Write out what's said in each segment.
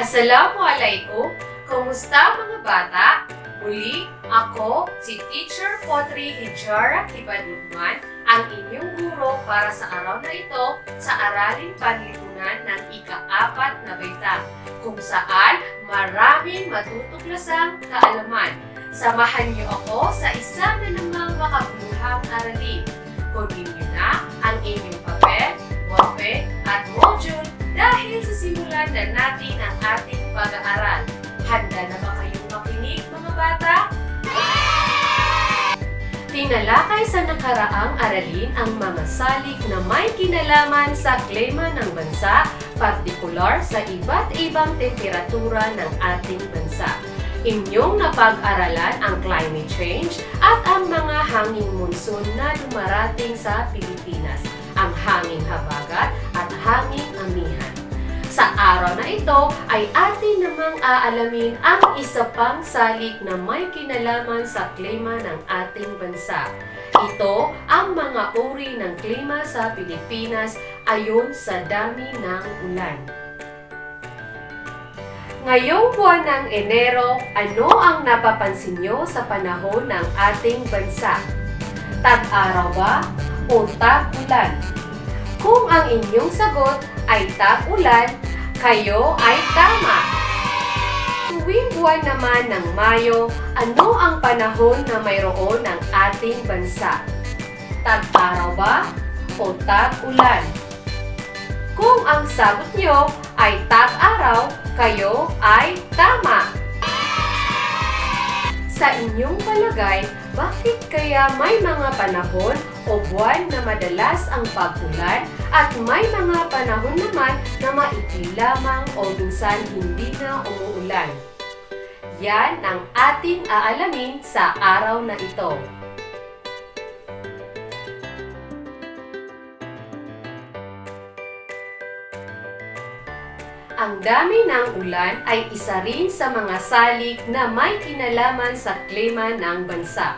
Assalamualaikum! Kumusta mga bata? Muli, ako si Teacher Potre Hedjarah K Lucman, ang inyong guro para sa araw na ito sa Aralin Panlipunan ng ika-4 na baita, kung saan maraming matutoklasang kaalaman. Samahan niyo ako sa isa na namang makabuluhang aralin. Kunin niyo na ang inyong papel, wapel at module dahil sisimulan na natin ang ating pag-aaral. Handa na ba kayong makinig mga bata? Tinalakay sa nakaraang aralin ang mga salik na may kinalaman sa klima ng bansa, partikular sa iba't ibang temperatura ng ating bansa. Inyong napag-aralan ang climate change at ang mga hanging monsoon na dumarating sa Pilipinas, ang hanging habagat at hanging amihan. Sa araw na ito ay atin namang aalamin ang isa pang salik na may kinalaman sa klima ng ating bansa. Ito ang mga uri ng klima sa Pilipinas ayon sa dami ng ulan. Ngayong buwan ng Enero, ano ang napapansin nyo sa panahon ng ating bansa? Tag-araw ba o tag-ulan? Kung ang inyong sagot ay tag-ulan, kayo ay tama. Tuwing buwan naman ng Mayo, ano ang panahon na mayroon ng ating bansa? Tag-araw ba o tag-ulan? Kung ang sagot nyo ay tag-araw, kayo ay tama. Sa inyong palagay, bakit kaya may mga panahon o buwan na madalas ang pag-ulan at may mga panahon naman na maikli lamang o minsan hindi na umuulan? Yan ang ating aalamin sa araw na ito. Ang dami ng ulan ay isa rin sa mga salik na may kinalaman sa klima ng bansa.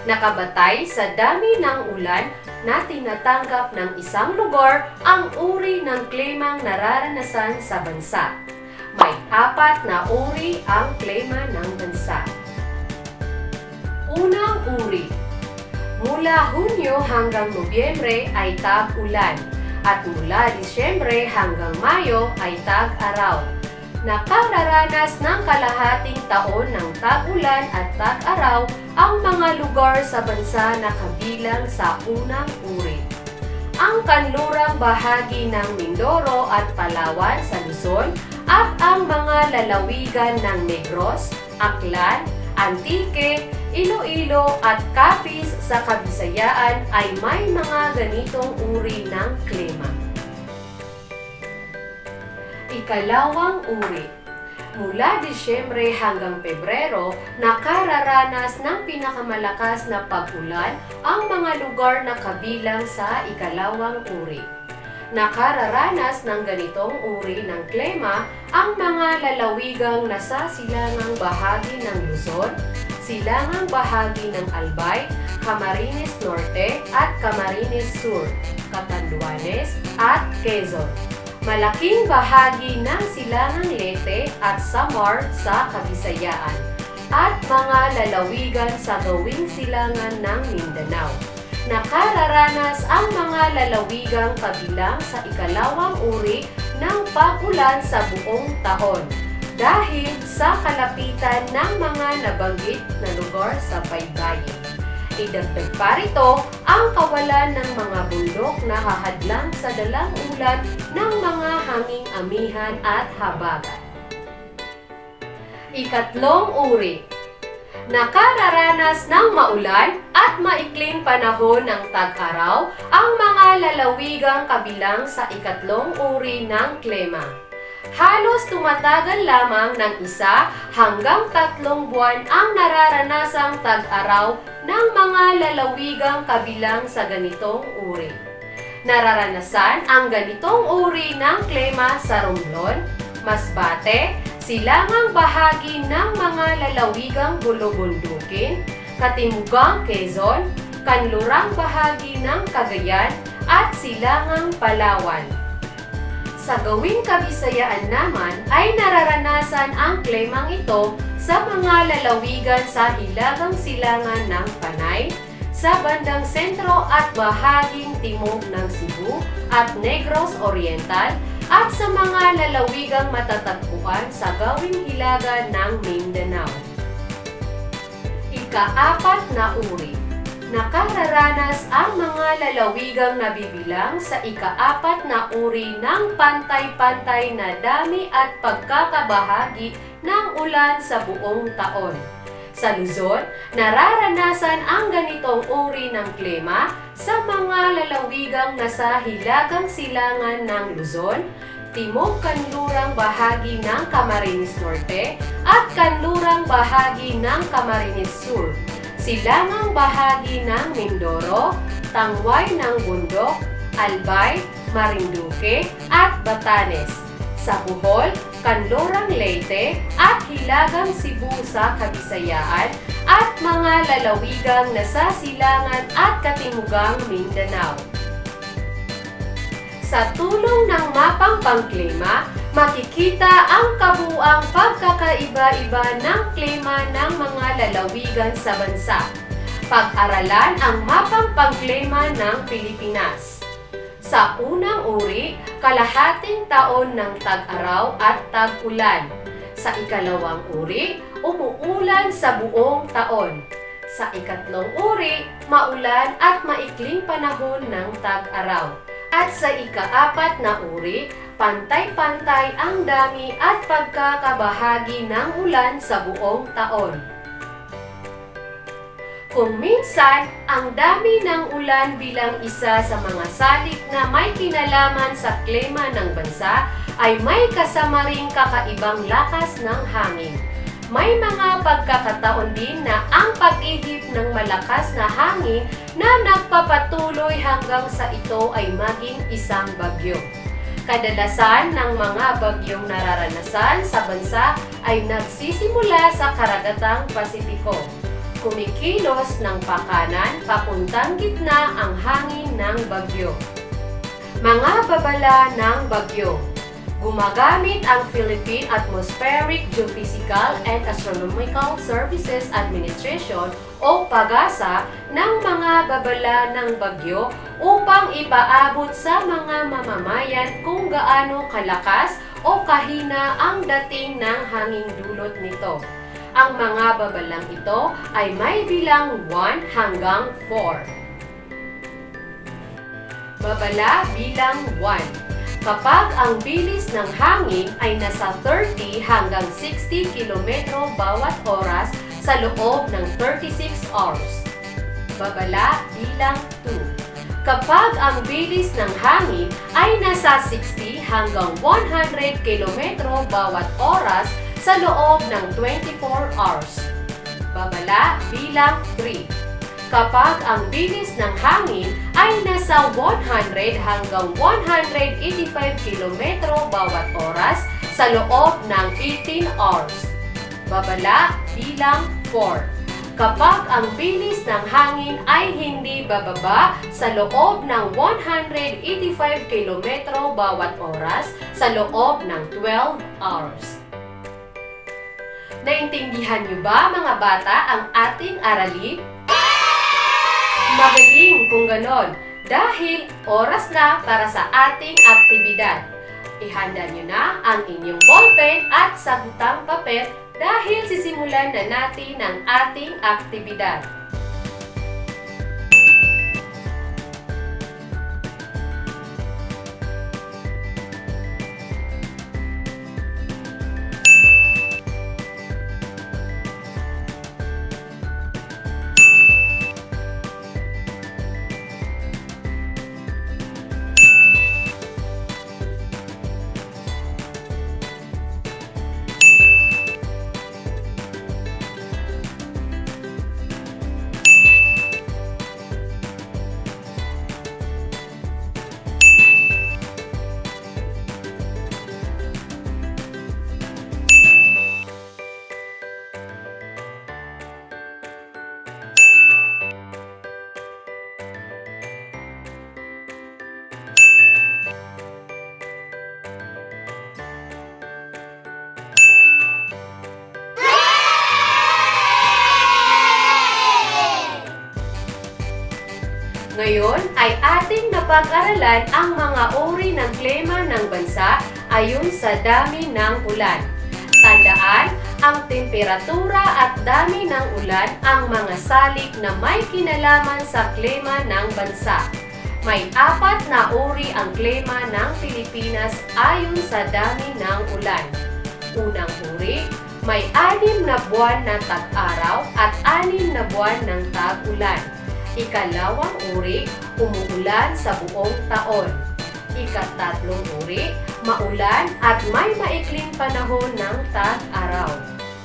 Nakabatay sa dami ng ulan na tinatanggap ng isang lugar ang uri ng klimang nararanasan sa bansa. May 4 na uri ang klima ng bansa. Unang uri. Mula Hunyo hanggang Nobyembre ay tag-ulan. At mula Disyembre hanggang Mayo ay tag-araw. Nakararanas ng kalahating taon ng tag-ulan at tag-araw ang mga lugar sa bansa na kabilang sa unang uri. Ang kanlurang bahagi ng Mindoro at Palawan sa Luzon at ang mga lalawigan ng Negros, Aklan, Antique, Iloilo at Capiz sa Kabisayaan ay may mga ganitong uri ng klima. Ikalawang uri. Mula Disyembre hanggang Pebrero, nakararanas ng pinakamalakas na pag-ulan ang mga lugar na kabilang sa ikalawang uri. Nakararanas ng ganitong uri ng klima ang mga lalawigang nasa silangang bahagi ng Luzon, silangang bahagi ng Albay, Camarines Norte at Camarines Sur, Catanduanes at Quezon. Malaking bahagi ng silangang Leyte at Samar sa Kabisayaan at mga lalawigan sa gawing silangan ng Mindanao. Nakararanas ang mga lalawigang kabilang sa ikalawang uri ng pag-ulan sa buong taon dahil sa kalapitan ng mga nabanggit na lugar sa baybayin. Idagdag pa rito ang kawalan ng mga bundok na hahadlang sa dalang ulan ng mga hanging amihan at habagat. Ikatlong uri. Nakararanas ng maulan at maikling panahon ng tag-araw ang mga lalawigang kabilang sa ikatlong uri ng klima. Halos tumatagal lamang ng 1 hanggang 3 buwan ang nararanasang tag-araw ng mga lalawigang kabilang sa ganitong uri. Nararanasan ang ganitong uri ng klima sa Romblon, Masbate, silangang bahagi ng mga lalawigang Bulubundukin, Katimugang Quezon, kanlurang bahagi ng Cagayan at silangang Palawan. Sa gawing Kabisayaan naman ay nararanasan ang klimang ito sa mga lalawigan sa hilagang silangan ng Panay, sa bandang sentro at bahaging timog ng Cebu at Negros Oriental at sa mga lalawigang matatagpuan sa gawing hilaga ng Mindanao. Ika-4 na uri. Nakararanas ang mga lalawigang nabibilang sa ika-4 na uri ng pantay-pantay na dami at pagkakabahagi ng ulan sa buong taon. Sa Luzon, nararanasan ang ganitong uri ng klima sa mga lalawigang nasa hilagang silangan ng Luzon, timog kanlurang bahagi ng Camarines Norte at kanlurang bahagi ng Camarines Sur, silangang bahagi ng Mindoro, tangway ng Bundok, Albay, Marinduque at Batanes. Sa Bohol, kanlurang Leyte at hilagang Cebu sa Kabisayaan at mga lalawigang nasa silangan at katimugang Mindanao. Sa tulong ng mapang pangklima, makikita ang kabuuang pagkakaiba-iba ng klima ng mga lalawigan sa bansa. Pag-aralan ang mapang pangklima ng Pilipinas. Sa unang uri, kalahating taon ng tag-araw at tag-ulan. Sa ikalawang uri, umuulan sa buong taon. Sa ikatlong uri, maulan at maikling panahon ng tag-araw. At sa ika-4 na uri, pantay-pantay ang dami at pagkakabahagi ng ulan sa buong taon. Kung minsan, ang dami ng ulan bilang isa sa mga salik na may kinalaman sa klima ng bansa ay may kasama ring kakaibang lakas ng hangin. May mga pagkakataon din na ang pag-ihip ng malakas na hangin na nagpapatuloy hanggang sa ito ay maging isang bagyo. Kadalasan ng mga bagyong nararanasan sa bansa ay nagsisimula sa karagatang Pasipiko. Kumikilos ng pakanan papuntang gitna ang hangin ng bagyo. Mga babala ng bagyo. Gumagamit ang Philippine Atmospheric, Geophysical and Astronomical Services Administration o PAGASA ng mga babala ng bagyo upang ipaabot sa mga mamamayan kung gaano kalakas o kahina ang dating ng hanging dulot nito. Ang mga babalang ito ay may bilang 1 hanggang 4. Babala bilang 1. Kapag ang bilis ng hangin ay nasa 30 hanggang 60 km bawat oras sa loob ng 36 hours. Babala bilang 2. Kapag ang bilis ng hangin ay nasa 60 hanggang 100 km bawat oras sa loob ng 24 hours. Babala bilang 3. Kapag ang bilis ng hangin ay nasa 100 hanggang 185 km bawat oras sa loob ng 18 hours. Babala bilang 4. Kapag ang bilis ng hangin ay hindi bababa sa loob ng 185 km bawat oras sa loob ng 12 hours. Naintindihan niyo ba mga bata ang ating aralin? Magaling kung ganon, dahil oras na para sa ating aktibidad. Ihanda nyo na ang inyong ballpen at sagutang papel dahil sisimulan na natin ang ating aktibidad. Ngayon ay ating napag-aralan ang mga uri ng klima ng bansa ayon sa dami ng ulan. Tandaan, ang temperatura at dami ng ulan ang mga salik na may kinalaman sa klima ng bansa. May 4 na uri ang klima ng Pilipinas ayon sa dami ng ulan. Unang uri, may 6 na buwan na tag-araw at 6 na buwan ng tag-ulan. Ikalawang uri, umuulan sa buong taon. Ikatatlong uri, maulan at may maikling panahon ng tag-araw.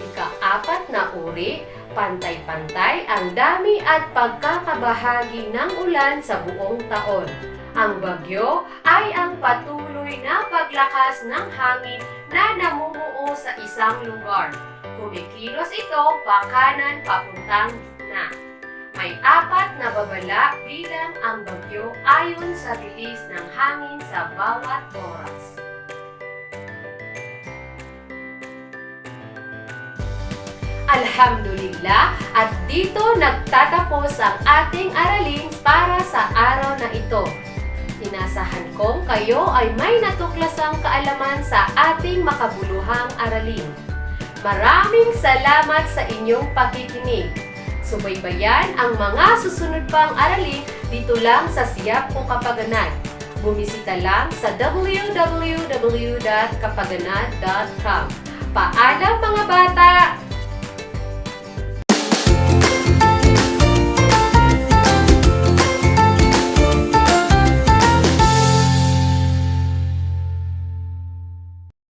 Ika-4 na uri, pantay-pantay ang dami at pagkakabahagi ng ulan sa buong taon. Ang bagyo ay ang patuloy na paglakas ng hangin na namumuo sa isang lugar. Kumikilos ito pakanan papuntang gitna. May 4 na babala bilang ang bagyo ayon sa bilis ng hangin sa bawat oras. Alhamdulillah, at dito nagtatapos ang ating aralin para sa araw na ito. Inasahan kong kayo ay may natuklasang kaalaman sa ating makabuluhang aralin. Maraming salamat sa inyong pakikinig. Subaybayan ang mga susunod pang aralin dito lang sa Siyap Ko Kapaganad. Bumisita lang sa www.kapaganad.com. Paalam mga bata!